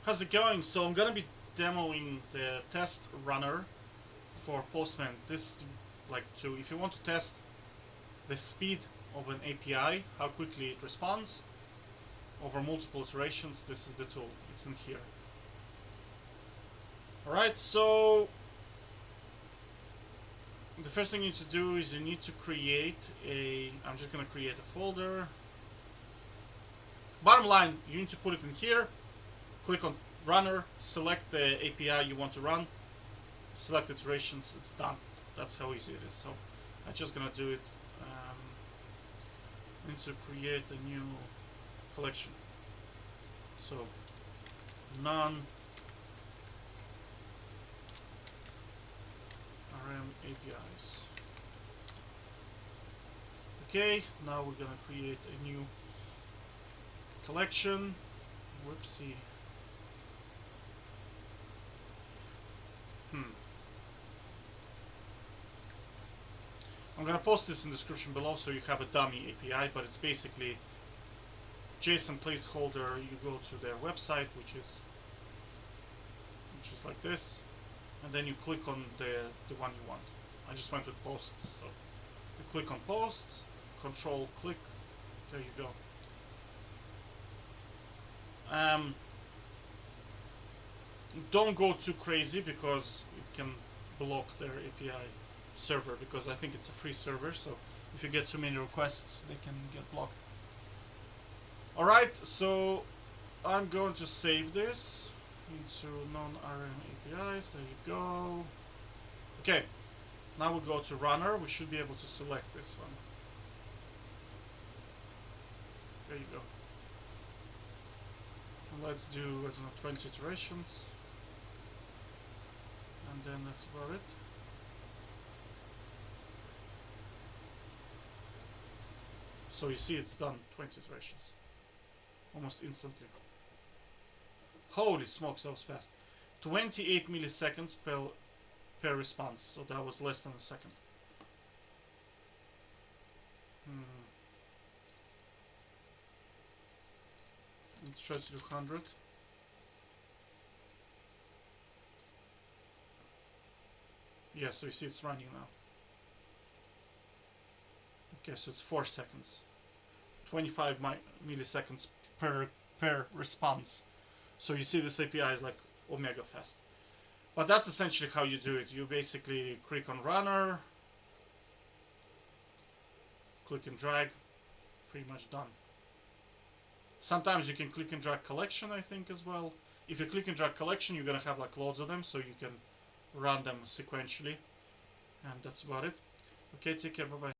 How's it going? So I'm gonna be demoing the test runner for Postman. This, if you want to test the speed of an API, how quickly it responds over multiple iterations, this is the tool. It's in here. Alright, so the first thing you need to do is you need to create I'm just gonna create a folder. Bottom line, you need to put it in here. Click on runner, select the API you want to run, select iterations, it's done. That's how easy it is. So I'm just gonna do it. I need to create a new collection. So none RM APIs. Okay, now we're gonna create a new collection. Whoopsie. I'm gonna post this in the description below so you have a dummy API, but it's basically JSON placeholder. You go to their website, which is like this, and then you click on the one you want. I just went with posts, so you click on posts, control click, there you go. Don't go too crazy because it can block their API server, because I think it's a free server, so if you get too many requests they can get blocked. Alright, so I'm going to save this into non-RM APIs. There you go. Okay, now we go to runner. We should be able to select this one. There you go. And let's do, I don't know, 20 iterations, and then that's about it. So you see it's done 20 iterations. Almost instantly. Holy smokes, that was fast. 28 milliseconds per response. So that was less than a second. Let's try to do 100. Yeah, so you see it's running now. Okay, so it's 4 seconds. 25 milliseconds per response. So you see this API is like omega fast. But that's essentially how you do it. You basically click on runner, click and drag, pretty much done. Sometimes you can click and drag collection, I think, as well. If you click and drag collection, you're gonna have like loads of them, so you can run them sequentially. And that's about it. Okay, take care, bye bye.